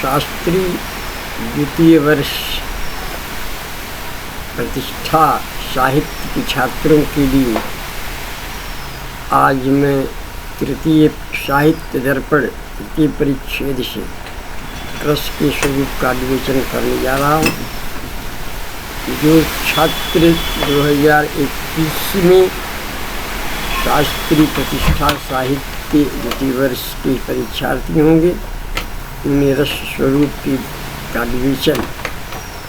शास्त्री द्वितीय वर्ष प्रतिष्ठा साहित्य के छात्रों के लिए आज मैं तृतीय साहित्य दर्पण तृतीय परिच्छेद से रस के स्वरूप का विवेचन करने जा रहा हूँ। जो छात्र 2021 में शास्त्री प्रतिष्ठा साहित्य द्वितीय वर्ष के परीक्षार्थी होंगे, उन्हें रस स्वरूप का विवेचन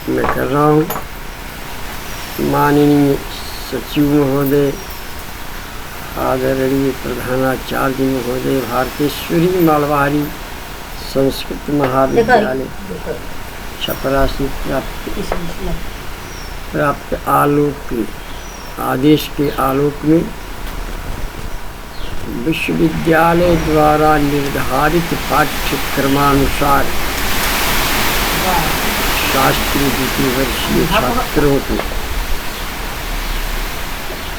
मैं कर रहा हूँ। माननीय सचिव महोदय, आदरणीय प्रधानाचार्य महोदय, भारतेश्वरी मालवारी संस्कृत महाविद्यालय छपरा से प्राप्त आलोक के आदेश के आलोक में विश्वविद्यालय द्वारा निर्धारित पाठ्यक्रमानुसार शास्त्री द्वितीय वर्षीय छात्रों को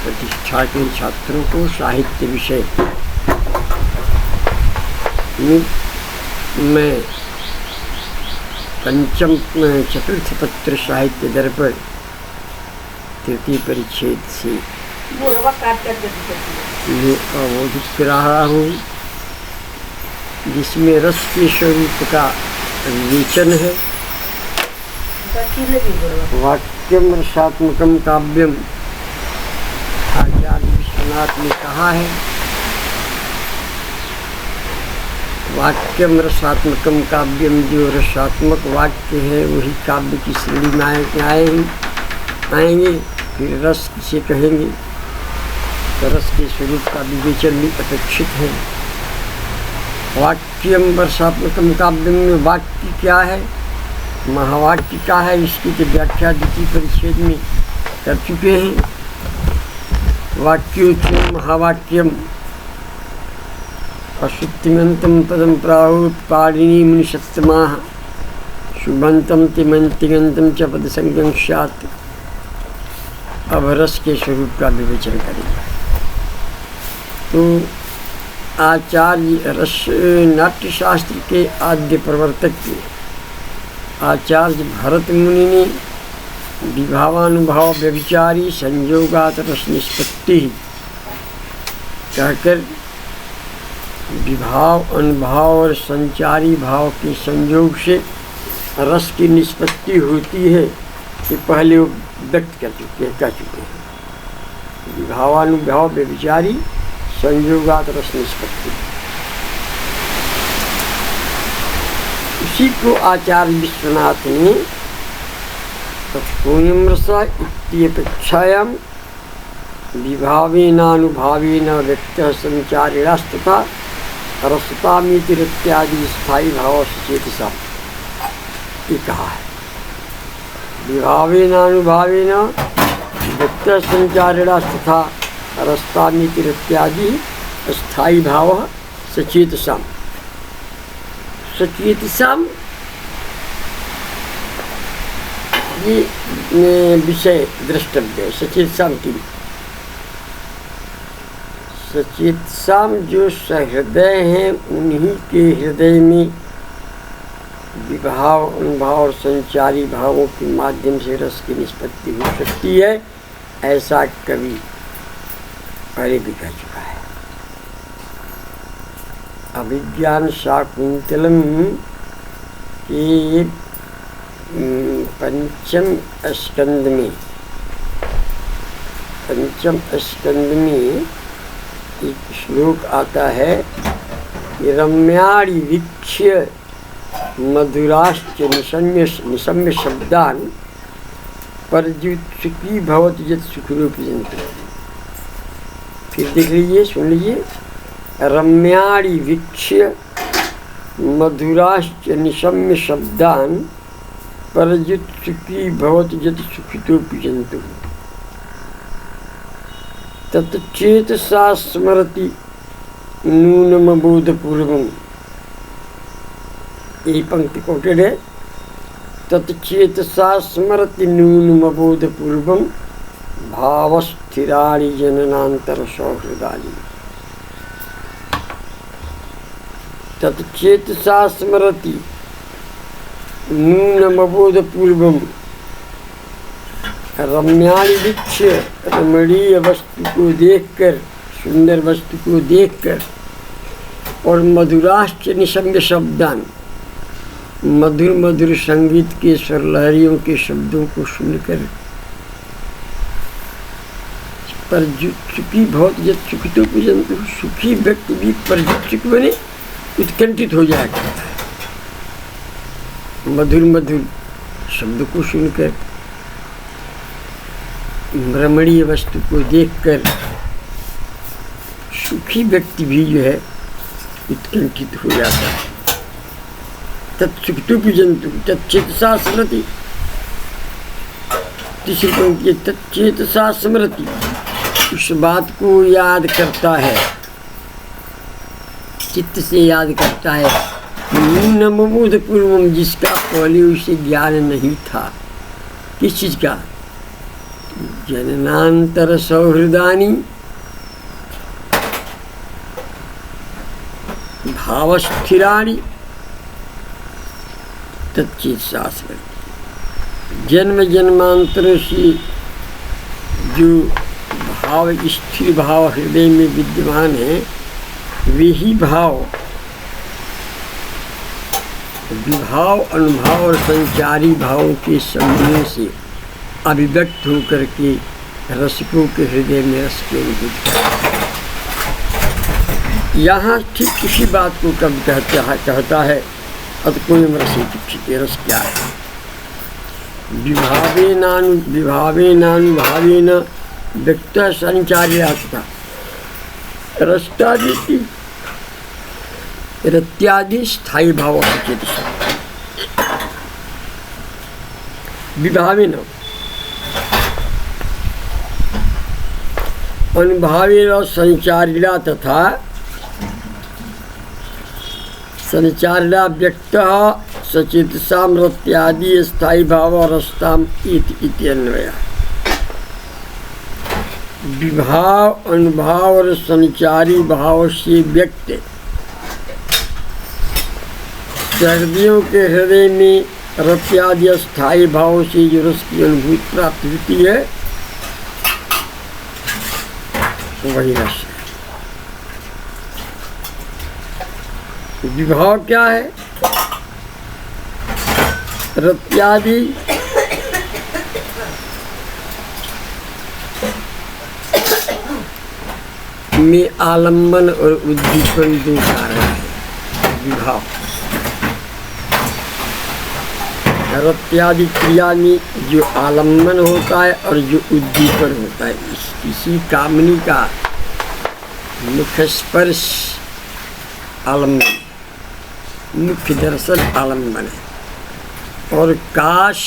प्रतिष्ठा के छात्रों को साहित्य विषय में पंचम चतुर्थ पत्र साहित्य दर्पण तृतीय परिच्छेद से अवबोधित करा रहा हूँ, जिसमें रस के स्वरूप का विवेचन है। वाक्यम रसात्मकम काव्यम आचार्य विश्वनाथ ने कहा है, वाक्यम रसात्मकम काव्यम, जो रसात्मक वाक्य है वही काव्य की श्रेणी में आएंगे। फिर रस किसे कहेंगे, तो रस के स्वरूप का विवेचन भी अपेक्षित है। वाक्यम रसात्मकम काव्यम में वाक्य क्या है, महावाक्य क्या है, इसकी तो व्याख्या द्वितीय परिच्छेद में कर चुके हैं। वाक्योच्चम महावाक्यम अशुद्धिमंतम पदम प्राहुत पाणिनि मुनिषत्तमाः शुभंतम तिमंतिगंतम च पद संज्ञं स्यात्। अब रस के स्वरूप का विवेचन करेंगे। तो आचार्य रस नाट्य शास्त्र के आद्य प्रवर्तक आचार्य भरत मुनि ने विभावानुभाव व्यभिचारी संयोगात रस निष्पत्ति कहकर विभाव अनुभाव और संचारी भाव के संयोग से रस की निष्पत्ति होती है कि पहले वो व्यक्त कह चुके हैं। विभावानुभाव व्यभिचारी संयोगात रस निष्पत्ति, इसी को आचार्य विश्वनाथ ने तत्पूर्णम रस इत्यपेक्षायाम विभावेनानुभावेन व्यक्तः संचारिणास्तथा रसतामिति इत्यादि स्थायी भाव सचेतसा ये कहा है। विभावेनानुभावेन व्यक्तः संचारिणास्तथा रसतामिति इत्यादि स्थायी भाव सचेतसा। सचेतसाम ये विषय द्रष्टव्य। सचेतसाम की सचेतसाम जो सहृदय हैं उन्हीं के हृदय में विभाव अनुभाव और संचारी भावों के माध्यम से रस की निष्पत्ति हो सकती है, ऐसा कवि पहले भी कह चुका है। अभिज्ञान शाकुंतलम के पंचम स्कंद में एक श्लोक आता है, रम्याणि वीक्ष्य मधुराश्च निशम्य शब्दान परजुत्सुकी भवति यत् सुखरूपी जंतु। फिर देख लीजिए, सुन लीजिए। रम्याणि वीक्ष्य मधुराश्च निशम्य शब्दान परजुत्सुकी भवति यत् सुखितोपि जंतु। तच्चेतसा स्मरति नूनमबोधपूर्वम्। यही पंक्ति कोटेड है। तच्चेतसा स्मरति नूनमबोधपूर्वम् भावस्थिराणि जननांतर सौहृदानि। तच्चेतसा स्मरति नूनमबोध पूर्वम रम्याणीवीक्ष्य, रमणीय वस्तु को देखकर, सुंदर वस्तु को देखकर, और मधुराश्च निसंग शब्दान, मधुर मधुर संगीत के स्वर लहरियों के शब्दों को सुनकर, पर चुकी बहुत जब चुकितो जंतु, सुखी व्यक्ति भी परजुक बने उत्कंठित हो जाएगा। मधुर मधुर शब्द को सुनकर, रमणीय वस्तु को देखकर सुखी व्यक्ति भी जो है उत्कंठित हो जाता है। तत्सुखितो जंतु तच्चेतसा स्मृति, तीसरी पंक्ति तच्चेतसा स्मृति, उस बात को याद करता है, चित्त से याद करता है। नमोद पूर्वम, जिसका पहले उसे ज्ञान नहीं था। किस चीज का? जननांतर सौहृदानी भावस्थिराणी तच्चित शास्त्र, जन्म जन्मांतरों से जो भाव, स्थिर भाव हृदय में विद्यमान है, वे ही भाव विभाव, अनुभव और संचारी भावों के सम्मिलन से अभिव्यक्त होकर के रसिकों के हृदय में रस की अनुभूति करता है। यहाँ ठीक इसी बात को कब कहता है अतकोयम रसिक, रस क्या है? विभावेनानुभावेन व्यक्त संचार्यात्मा रस्तादि रत्यादि स्थायी भाव सचेत। विभावेन अनुभावेन संचारिला तथा संचारिला व्यक्त सचेतसा रत्यादि स्थायी भाव रस्ताम इति अन्वय। विभाव, अनुभाव और संचारी भाव से व्यक्त सर्दियों के हृदय में रत्यादि स्थायी भाव से जो रस की अनुभूति प्राप्त होती है, वही रस है। विभाव क्या है? रत्यादि में आलम्बन और उद्दीपन दो कारण है। विभाव रत्यादि क्रिया में जो आलम्बन होता है और जो उद्दीपन होता है, इसी कामनी का मुख्य स्पर्श आलम्बन, मुख्य दर्शन आलम्बन है, और काश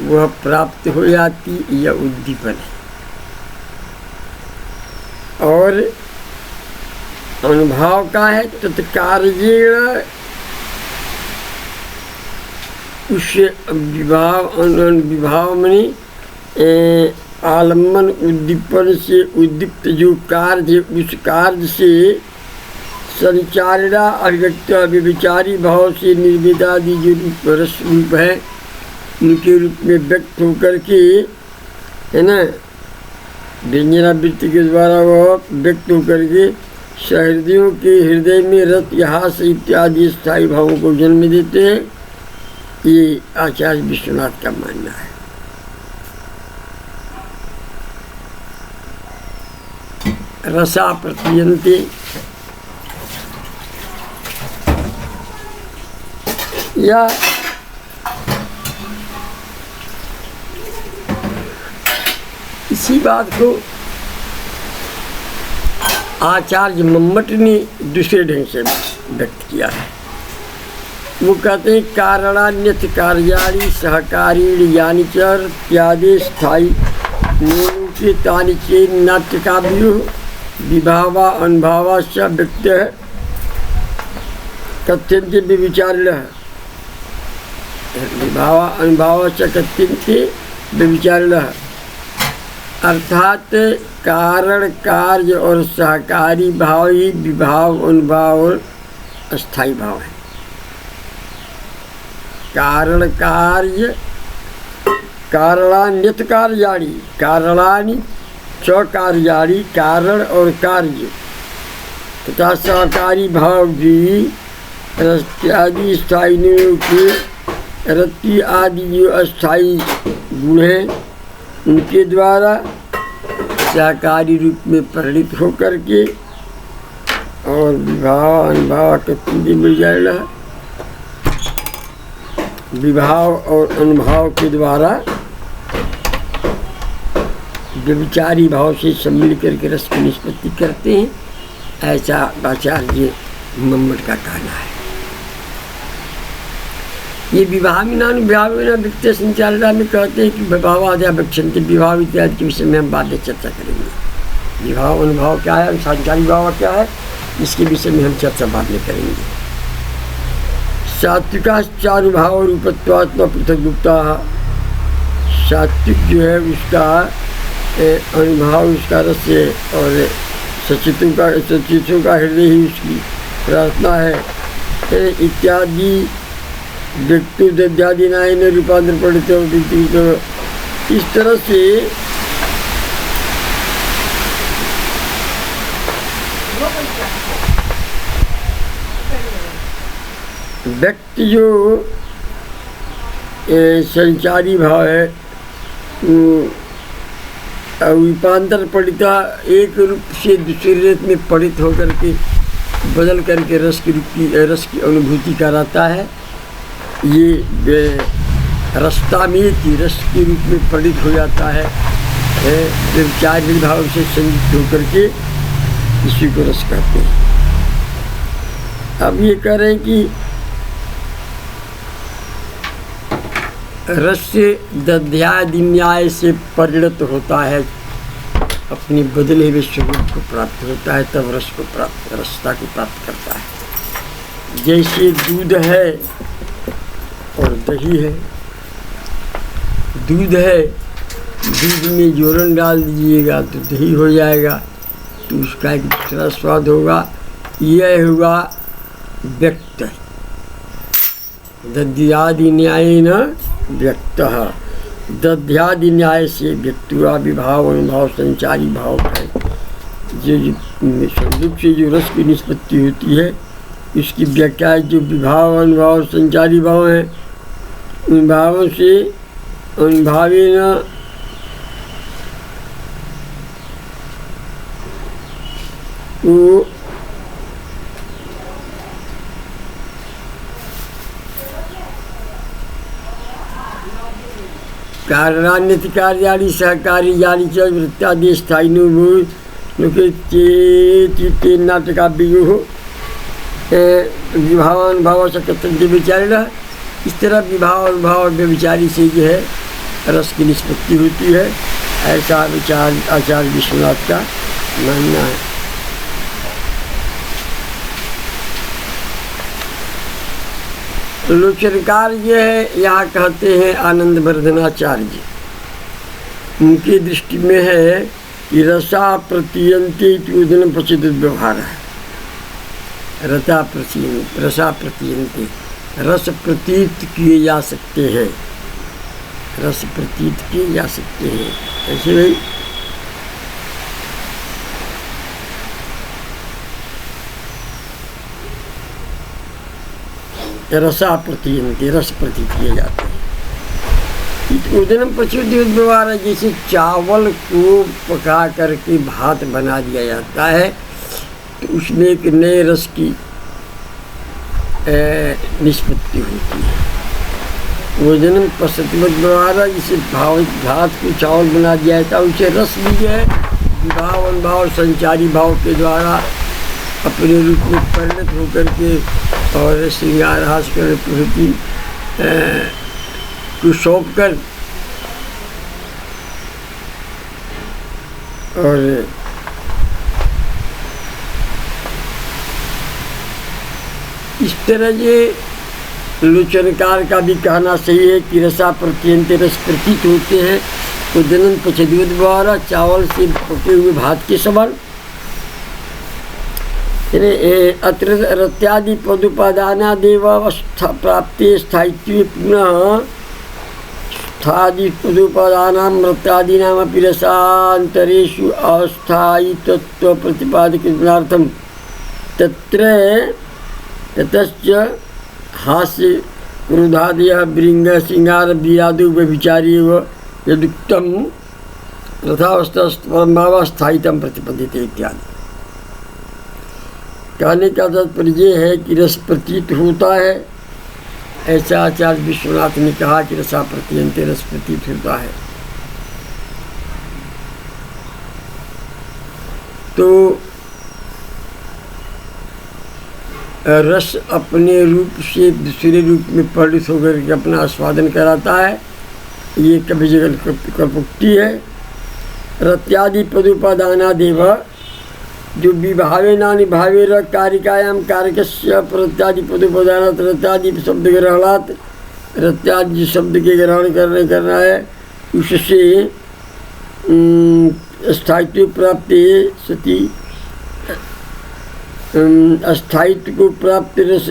वह प्राप्त हो जाती यह उद्दीपन है। और अनुभव का है तत्कार्य, उस विभाव में आलम्बन उद्दीपन से उद्दीप्त जो कार्य, उस कार्य से संचारणा अभिव्यक्त अभिविचारी भाव से निर्वेदादि जो रस रूप है, उनके रूप में व्यक्त होकर के, है ना, व्यंजनावृत्ति के द्वारा वह व्यक्त होकर के सहृदयों के हृदय में रत हास इत्यादि स्थायी भावों को जन्म देते हैं। ये आचार्य विश्वनाथ का मानना है। रसा प्रतीयन्ते, या इसी बात को आचार्य मम्मट ने दूसरे ढंग से व्यक्त किया है। वो कहते हैं कारणान्यथ कार्याणि सहकारी यानी चर त्यादि स्थायी के तानि चेन नाट्यकाव्यो विभावा अनुभावाश्च व्यक्त कथ्यन्ते व्यभिचारिणः, विभावा अनुभावाश्च कथ्यन्ते व्यभिचारिणः, अर्थात कारण कार्य और सहकारी भाव ही विभाव अनुभाव और अस्थायी भाव है। कारण कार्य कारणान्यत कार्याणि कारणानि च कार्याणि कारण और कार्य तथा सहकारी भाव भी रस्त्यादि स्थायी नियमों के रत्ती आदि जो अस्थायी गुण हैं उनके द्वारा सहकारी रूप में परिणित होकर के और विभाव अनुभाव के मिल जाएगा। विभाव और अनुभाव के द्वारा व्यभिचारी भाव से सम्मिलित करके रस की निष्पत्ति करते हैं, ऐसा आचार्य मम्मट का कहना है। ये विभाविनानुभावेन व्यक्ति संचालना में कहते हैं कि विभावादया वक्षन्ते, विभाव इत्यादि के विषय में हम बाद में चर्चा करेंगे। विभाव अनुभाव क्या है, संचारी भाव क्या है, इसके विषय में हम चर्चा बाद में करेंगे। सात्विका चारुभाव रूपत्वात्मा पृथक गुप्ता, सात्विक जो है उसका अनुभाव उसका रस है और सचितों का हृदय ही उसकी प्रार्थना है इत्यादि व्यक्ति दद्यादि नायन रूपांतर पढ़ते हो। इस तरह से व्यक्ति जो संचारी भाव है रूपांतर पढ़िता एक रूप से दूसरे रूप में पढ़ित होकर के बदल करके रस की अनुभूति कराता है। ये रसता में रस के रूप में पढ़ित हो जाता है, व्यभिचारी भाव से संयुक्त होकर के इसी को रस कहते हैं। अब ये कह रहे हैं कि रस से दध्यादि न्याय से परिणत होता है, अपनी बदले हुए स्वरूप को प्राप्त होता है, तब रसता को प्राप्त करता है। जैसे दूध है और दही है, दूध है, दूध में जोरन डाल दीजिएगा तो दही हो जाएगा, तो उसका एक दूसरा स्वाद होगा। यह हुआ व्यक्त, दध्यादि न्याय न व्यक्त, दध्यादि न्याय से व्यक्तुआ विभाव अनुभाव संचारी भाव है। जो संदूक से जो रस की निष्पत्ति होती है उसकी व्याख्या जो विभाव अनुभाव संचारी भाव है, उन भावों से अनुभावेन वो कारणान्यति कार्याणि सहकारी यानि च वृत्तादि स्थायी नाटकाभ्युः विभावानुभाव से कर्तव्य विचारणा। इस तरह विभाव अनुभाव व्यभिचारी से जो है रस की निष्पत्ति होती है, ऐसा विचार आचार्य विश्वनाथ का मानना है। लोचनकार ये है, यहाँ कहते हैं आनंद वर्धनाचार्य, उनकी दृष्टि में है कि रसा प्रतीयन्ते उदन प्रसिद्ध व्यवहार है। रसा प्रतीयन्ते, रस प्रतीत किए जा सकते हैं, रस प्रतीत किए जा सकते हैं। ऐसे भाई रसा प्रतीयन्ते, रस प्रतीत किए जाते हैं। उदनम प्रसिद्ध व्यवहार है, जैसे चावल को पका करके भात बना दिया जाता है तो उसमें एक नए रस की निष्पत्ति होती है। उदनम प्रसिद्ध व्यवहार है, जिसे भात को चावल बना दिया जाता है, उसे रस भी है विभाव अनुभाव संचारी भाव के द्वारा अपने रूप में परिणत होकर के और श्रृंगार हास कर प्रवृत्ति को सौंप कर और इस तरह ये लोचनकार का भी कहना सही है कि रसा प्रत्यंत रस प्रतीत होते हैं। उदनन पचद्युत द्वारा चावल से पके हुए भात के समान अत्र रत्यादि पदुपादानादेव प्राप्ते स्थायित्वे पुनः स्थादि पदुपादानां रत्यादीनामपि रसान्तरेषु अस्थायित्व प्रतिपादनार्थं ततश्च हास्य क्रोधादयः भृंग श्रृंगार वीरादो व्यभिचारेव यदुक्तं तथावस्थास्थायित्वं प्रतिपद्यते इत्यादि। कहने का तात्पर्य है कि रस प्रतीत होता है, ऐसा आचार्य विश्वनाथ ने कहा कि रसा प्रतीयन्ते, रस प्रतीत होता है। तो रस अपने रूप से दूसरे रूप में परिणत होकर के अपना आस्वादन कराता है, ये कभी जगह कल्पोक्ति है। रत्यादि पदुपादानादेव जो विभावे नानि भावे कारिकायां कारकस्य प्रत्यादि पदुपादानात् रत्यादि शब्द ग्रहणात्, रत्यादि शब्द के ग्रहण करना है, उससे स्थायित्व प्राप्ति सती अस्थायित्व को प्राप्त रस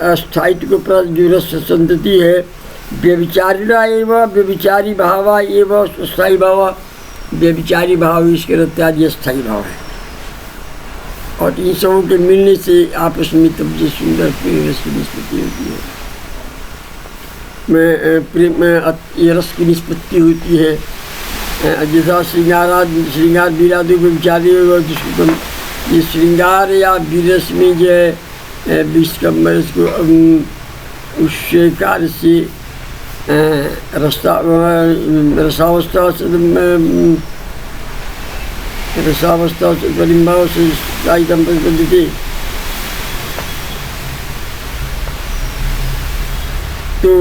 अस्थायित्व को प्राप्त जो रस संतति है, व्यभिचारिणा एवं व्यभिचारी भावा एवं स्थायी भाव, व्यभिचारी भाव इसके रत्यादि अस्थायी भाव है। और इन सबों के मिलने से आपस में तब जो सुंदर प्रिय रस की निष्पत्ति होती है, ये रस की निष्पत्ति होती है। जैसा श्रृंगार वीरादि को विचारी, ये श्रृंगार या वीरस में जो है विष का रस को उससे कार्य से रसावस्था से परिभाव से स्थायित्वं प्रतिपद्यते। तो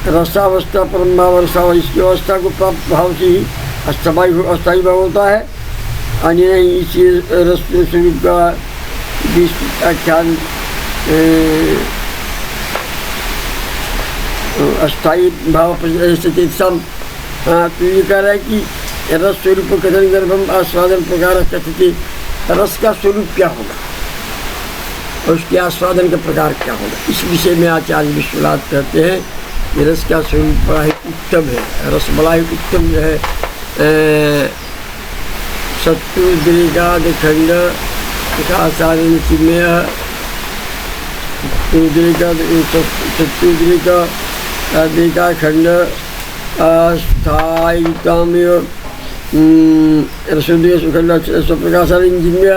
रसावस्था परमभाव रसावस्था, इसकी अवस्था को प्राप्त भाव से ही अस्थायी भाव होता है। अन्य इसी रस स्वरूप का आख्यान अस्थायी भाव सचेतसम। तो ये कह रहा है कि रस स्वरूप कथन गर्भम आस्वादन प्रकार कथते, रस का स्वरूप क्या होगा और उसके आस्वादन का प्रकार क्या होगा, इस विषय में आचार्य विश्वनाथ कहते हैं कि रस का स्वरूप बड़ा ही उत्तम है। रस बड़ा ही उत्तम जो है सत्तुद्रेकाद खंड प्रकाशादन चिन्मय सत्तुद्रेका खंड अस्थायित्वमेव रसोदय सुखंड स्वप्रकाशादन चिन्मय।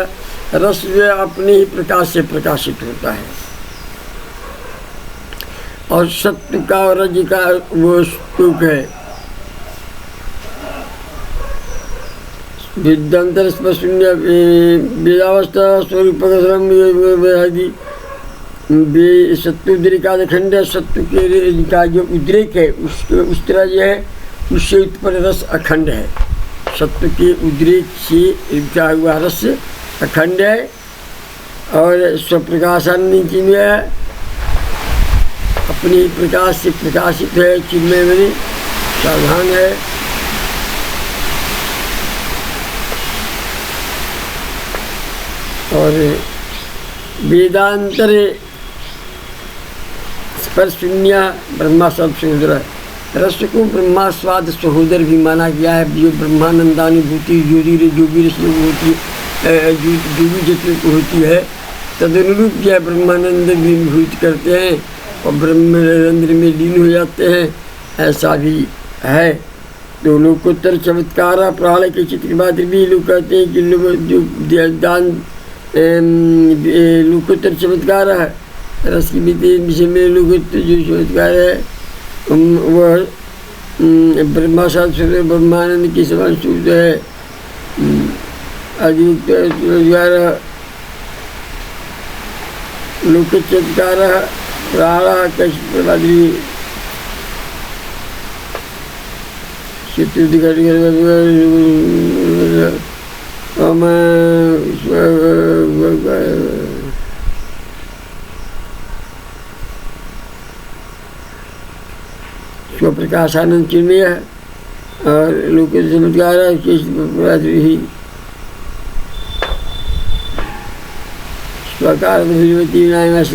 रस जो अपने ही प्रकाश से प्रकाशित होता है और सत्य का और रज का वो स्तूप है। विद्यांतर शून्य वेदावस्था स्वरूप सत्युद्रेकाद खंड, सत्य के का जो उद्रेक है उस तरह जो है उससे उत्पन्न रस अखंड है। सत्य के उद्रेक से क्या हुआ रस अखंड है और स्वप्रकाशानंद चिन्मय अपनी प्रकाश से प्रकाशित है, चिन्मय में सावधान है। और वेदांतर स्पर्शून्य ब्रह्मा सब सहोदर, रस को ब्रह्मास्वाद सहोदर भी माना गया है। जो ब्रह्मानंदानुभूति जो भी रस होती जो भी जितने को होती है तदनुरूप जो है ब्रह्मानंद भी अनुभूति करते हैं और ब्रह्मानंद में लीन हो जाते हैं, ऐसा भी है। तो लोकोत्तर चमत्कार प्रहलाद के चित्र के बाद भी लोग कहते हैं कि लोग जो दान लोकोत्तर चमत्कार है, रस की विषय में लोकोत्तर जो चमत्कार है वह ब्रह्मानंद की समान सूत्र है। अधियुक्त द्वारा लोकचत्कार प्राणः कश्यपदी स्वप्रकाशानंद चिन्मय और लोक चमत्कार ही स्वकार भगवती विनायक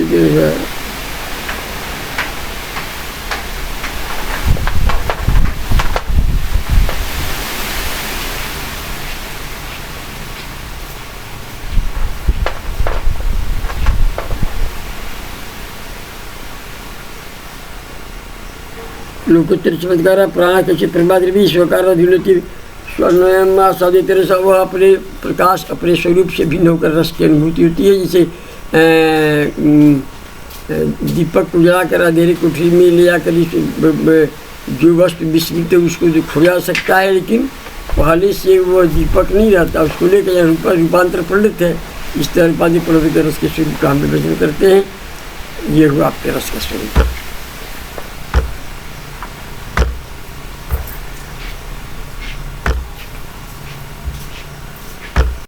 लोकोत्तर चमत्कार प्राण कच्चे प्रभाद्रवी स्वकार धुलती स्वयं साधे तेरे से वह अपने प्रकाश अपने स्वरूप से भिन्न होकर रस की अनुभूति होती है। जैसे दीपक उजला कर अंधेरे कोठरी में ले आकर जो वस्तु विस्मृत है उसको जो खोया सकता है, लेकिन पहले से वो दीपक नहीं रहता, उसको लेकर रूपांतर पंडित है। इस तरह रूपांतर पंडित रस के स्वरूप का हम विभजन करते हैं। ये हुआ आपके रस का स्वरूप।